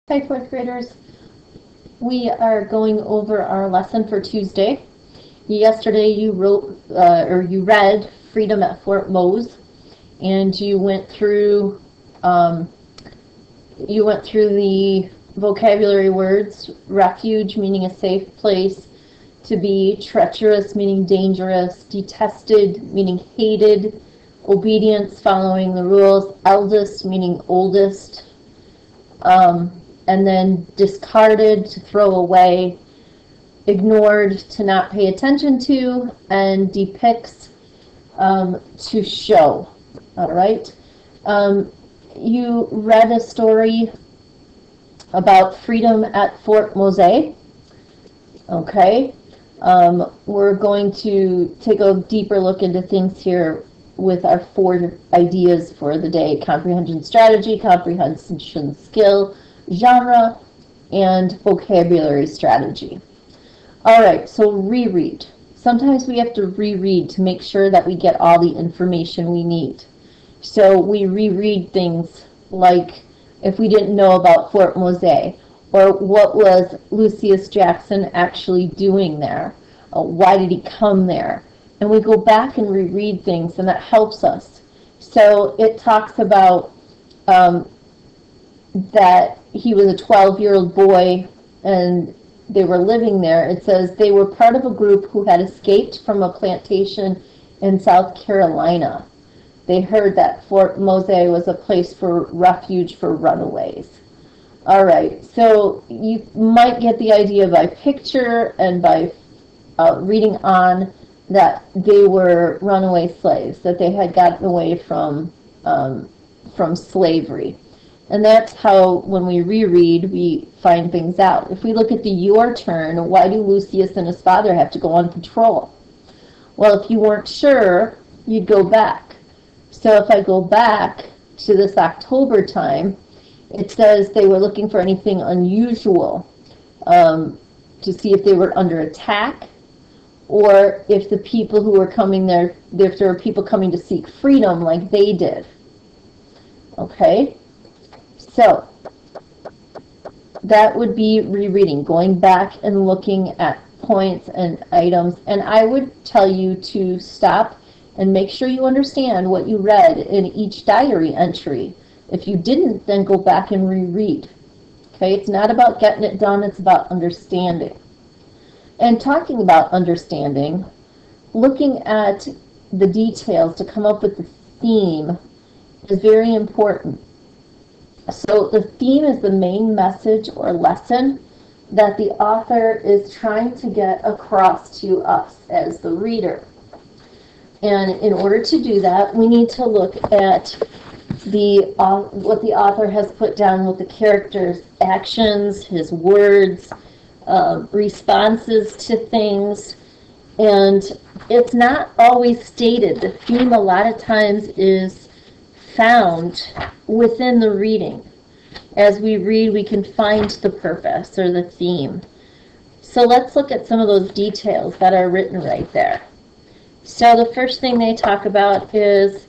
Hi, fourth graders. We are going over our lesson for Tuesday. Yesterday you read Freedom at Fort Mose, and you went through the vocabulary words: refuge, meaning a safe place to be; treacherous, meaning dangerous; detested, meaning hated; obedience, following the rules; eldest, meaning oldest. And then discarded, to throw away; ignored, to not pay attention to; and depicts, to show. All right. You read a story about freedom at Fort Mose. Okay. We're going to take a deeper look into things here with our 4 ideas for the day: comprehension strategy, comprehension skill, genre, and vocabulary strategy. All right, so reread. Sometimes we have to reread to make sure that we get all the information we need. So we reread things like if we didn't know about Fort Mose, or what was Lucius Jackson actually doing there? Why did he come there? And we go back and reread things, and that helps us. So it talks about that he was a 12-year-old boy and they were living there. It says they were part of a group who had escaped from a plantation in South Carolina. They heard that Fort Mose was a place for refuge for runaways. All right, so you might get the idea by picture and by reading on that they were runaway slaves, that they had gotten away from slavery. And that's how, when we reread, we find things out. If we look at the your turn, why do Lucius and his father have to go on patrol? Well, if you weren't sure, you'd go back. So if I go back to this October time, it says they were looking for anything unusual, to see if they were under attack, or if the people who were coming there, if there were people coming to seek freedom like they did. Okay? So that would be rereading, going back and looking at points and items. And I would tell you to stop and make sure you understand what you read in each diary entry. If you didn't, then go back and reread. Okay, it's not about getting it done, it's about understanding. And talking about understanding, looking at the details to come up with the theme is very important. So the theme is the main message or lesson that the author is trying to get across to us as the reader. And in order to do that, we need to look at what the author has put down with the characters' actions, his words, responses to things. And it's not always stated. The theme a lot of times is found within the reading. As we read, we can find the purpose or the theme. So let's look at some of those details that are written right there. So the first thing they talk about is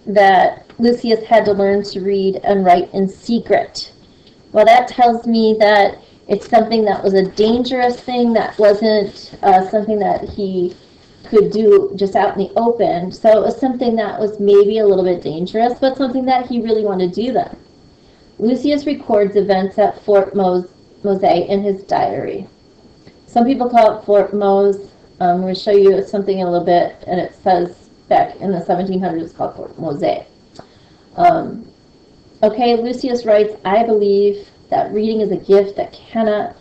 that Lucius had to learn to read and write in secret. Well, that tells me that it's something that was a dangerous thing, that wasn't something that he could do just out in the open. So it was something that was maybe a little bit dangerous, but something that he really wanted to do then. Lucius records events at Fort Mose in his diary. Some people call it Fort Mose. I'm going to show you something in a little bit, and it says back in the 1700s it's called Fort Mose. Okay, Lucius writes, I believe that reading is a gift that cannot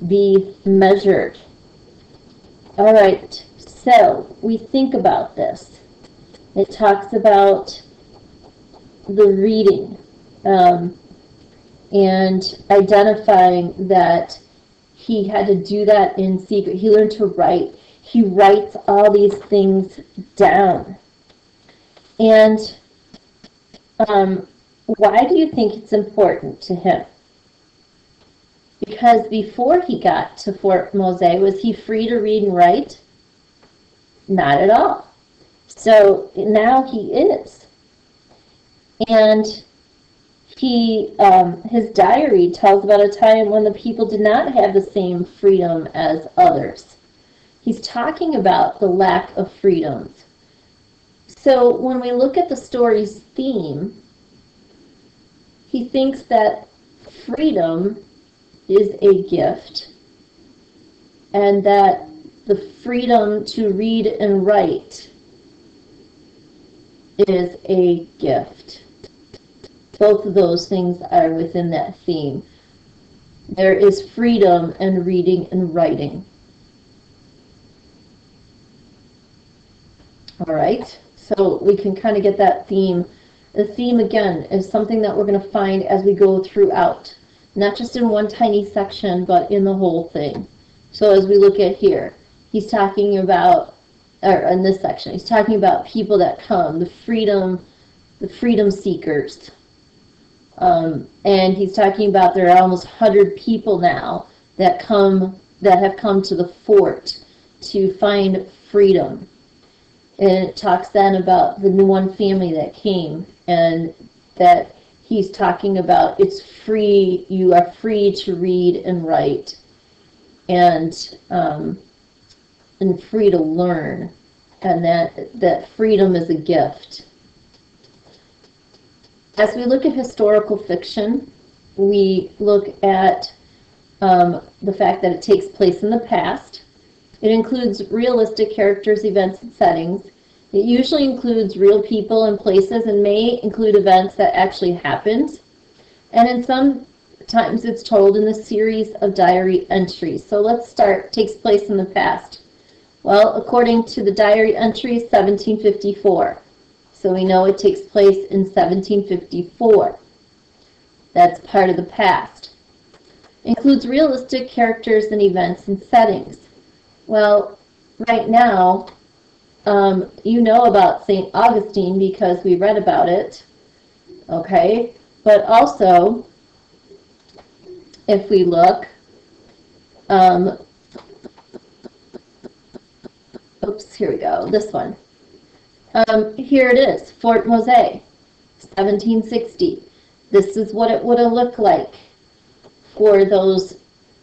be measured. All right, so we think about this. It talks about the reading and identifying that he had to do that in secret. He learned to write. He writes all these things down. And why do you think it's important to him? Because before he got to Fort Mose, was he free to read and write? Not at all. So now he is. And His diary tells about a time when the people did not have the same freedom as others. He's talking about the lack of freedoms. So when we look at the story's theme, he thinks that freedom is a gift, and that the freedom to read and write is a gift. Both of those things are within that theme. There is freedom in reading and writing. All right, so we can kind of get that theme. The theme, again, is something that we're going to find as we go throughout, not just in one tiny section, but in the whole thing. So as we look at here, he's talking about, or in this section, he's talking about people that come, the freedom seekers. And he's talking about there are almost 100 people now that have come to the fort to find freedom. And it talks then about the one family that came, and that he's talking about it's free, you are free to read and write, and free to learn, and that freedom is a gift. As we look at historical fiction, we look at the fact that it takes place in the past. It includes realistic characters, events, and settings. It usually includes real people and places, and may include events that actually happened. And in some times it's told in a series of diary entries. So let's start, takes place in the past. Well, according to the diary entries, 1754. So we know it takes place in 1754. That's part of the past. Includes realistic characters and events and settings. Well, right now, you know about St. Augustine because we read about it, okay? But also, if we look, oops, here we go, this one. Here it is, Fort Mose, 1760. This is what it would have looked like for those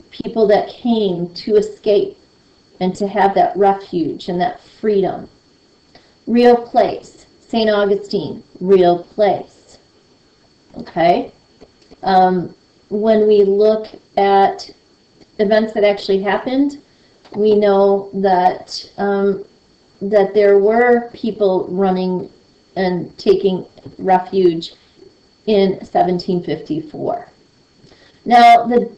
people that came to escape and to have that refuge and that freedom. Real place, St. Augustine, real place. Okay? When we look at events that actually happened, we know that that there were people running and taking refuge in 1754. Now, the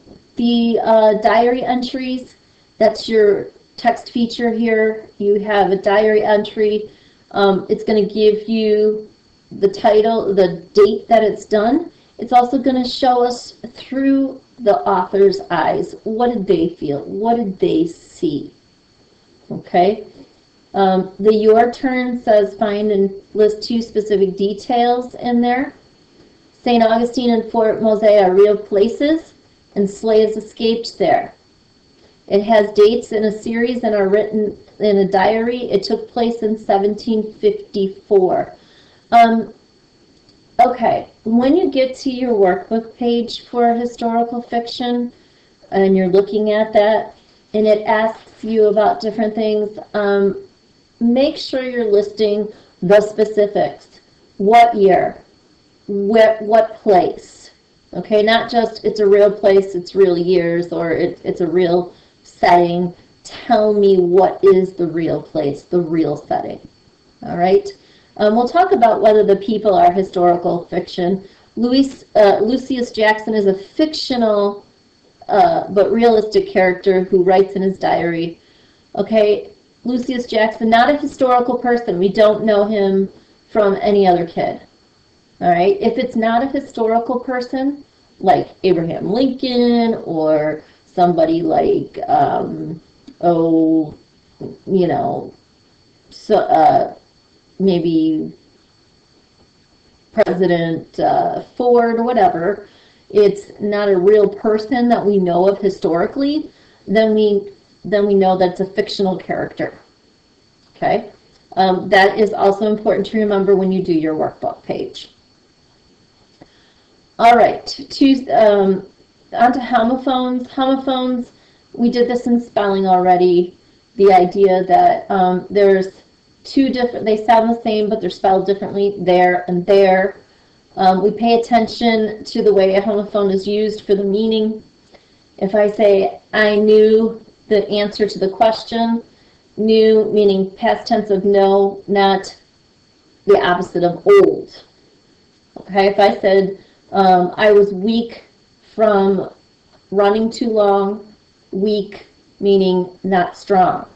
diary entries, that's your text feature here. You have a diary entry. It's going to give you the title, the date that it's done. It's also going to show us through the author's eyes. What did they feel? What did they see? Okay. The Your Turn says find and list 2 specific details in there. St. Augustine and Fort Mose are real places, and slaves escaped there. It has dates in a series and are written in a diary. It took place in 1754. Okay, when you get to your workbook page for historical fiction, and you're looking at that, and it asks you about different things, make sure you're listing the specifics. What year? What place? Okay, not just it's a real place, it's real years, or it's a real setting. Tell me what is the real place, the real setting. All right? We'll talk about whether the people are historical fiction. Lucius Jackson is a fictional but realistic character who writes in his diary. Okay, Lucius Jackson, not a historical person. We don't know him from any other kid. All right, if it's not a historical person, like Abraham Lincoln or somebody like, maybe President Ford or whatever, it's not a real person that we know of historically, then we know that's a fictional character. Okay, that is also important to remember when you do your workbook page. All right, onto homophones. Homophones, we did this in spelling already. The idea that there's two different, they sound the same, but they're spelled differently, there and there. We pay attention to the way a homophone is used for the meaning. If I say, I knew the answer to the question, knew meaning past tense of know, not the opposite of old. Okay, if I said, I was weak from running too long, weak meaning not strong.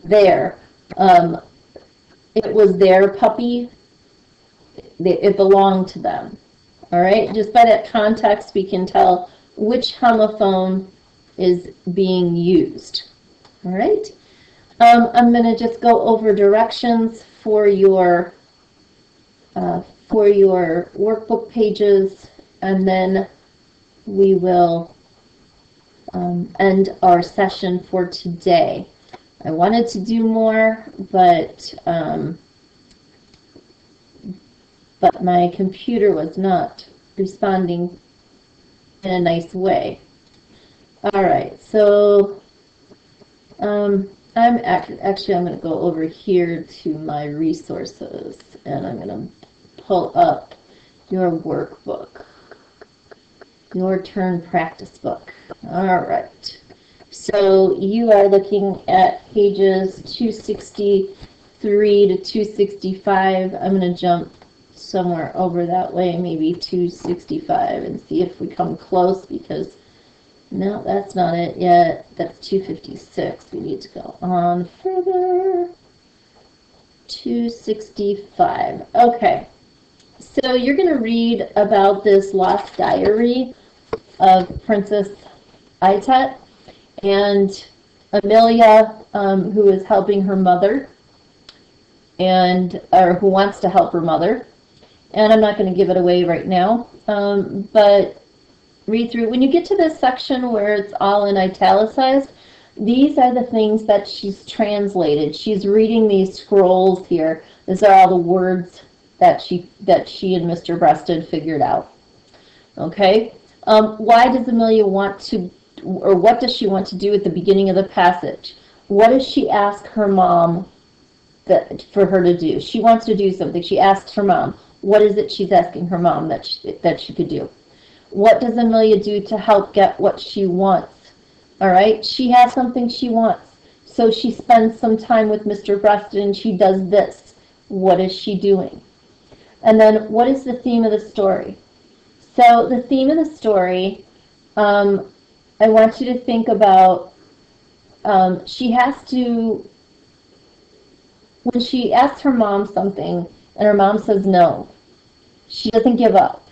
There, it was their puppy, it belonged to them. All right, just by that context, we can tell which homophone is being used. All right, I'm going to just go over directions for your workbook pages, and then we will end our session for today. I wanted to do more, but my computer was not responding in a nice way. All right, so I'm going to go over here to my resources, and I'm going to pull up your workbook, your turn practice book. All right. So you are looking at pages 263 to 265. I'm going to jump somewhere over that way, maybe 265, and see if we come close, because no, that's not it yet. That's 256. We need to go on further. 265. Okay. So you're going to read about this lost diary of Princess Aitet and Amelia, who is helping her mother, or who wants to help her mother. And I'm not going to give it away right now, but read through. When you get to this section where it's all in italicized, these are the things that she's translated. She's reading these scrolls here. These are all the words that she and Mr. Breasted figured out. Okay? Why does Amelia want to, or what does she want to do at the beginning of the passage? What does she ask her mom for her to do? She wants to do something. She asks her mom. What is it she's asking her mom that she could do? What does Amelia do to help get what she wants? All right? She has something she wants. So she spends some time with Mr. Breasted and she does this. What is she doing? And then what is the theme of the story? So the theme of the story, I want you to think about, she has to, when she asks her mom something and her mom says no, she doesn't give up.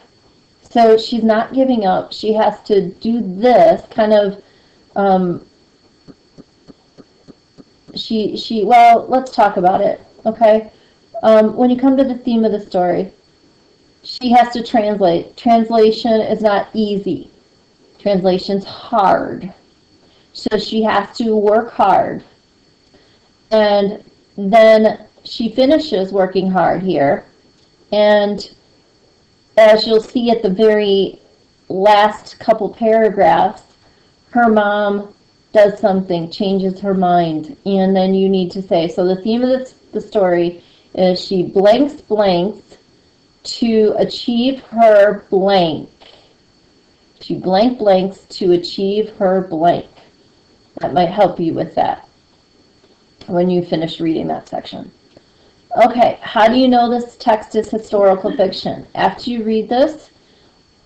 So she's not giving up. She has to do this kind of, well, let's talk about it, okay? When you come to the theme of the story, she has to translate. Translation is not easy. Translation's hard. So she has to work hard. And then she finishes working hard here. And as you'll see at the very last couple paragraphs, her mom does something, changes her mind. And then you need to say, so the theme of the story is she blanks to achieve her blank. She blanks to achieve her blank. That might help you with that when you finish reading that section. Okay, how do you know this text is historical fiction? After you read this,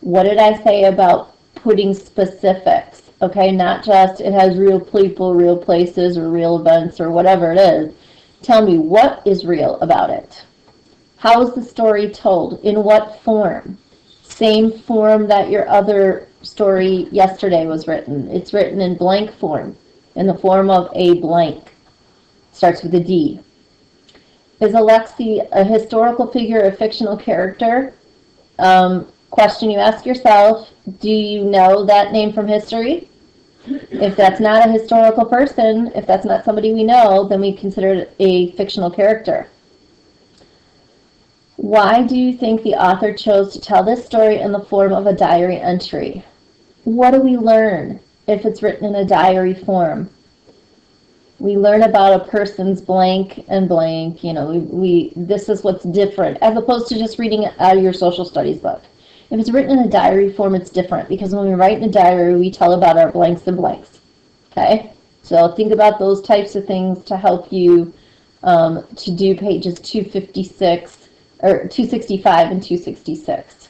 what did I say about putting specifics? Okay, not just it has real people, real places, or real events, or whatever it is. Tell me, what is real about it? How is the story told? In what form? Same form that your other story yesterday was written. It's written in blank form, in the form of a blank. Starts with a D. Is Alexei a historical figure, a fictional character? Question you ask yourself, do you know that name from history? If that's not a historical person, if that's not somebody we know, then we consider it a fictional character. Why do you think the author chose to tell this story in the form of a diary entry? What do we learn if it's written in a diary form? We learn about a person's blank and blank, this is what's different, as opposed to just reading it out of your social studies book. If it's written in a diary form, it's different, because when we write in a diary, we tell about our blanks and blanks. Okay? So think about those types of things to help you to do pages 256, or 265 and 266.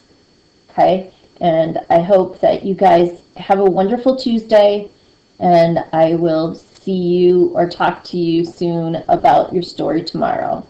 Okay? And I hope that you guys have a wonderful Tuesday, and I will see you or talk to you soon about your story tomorrow.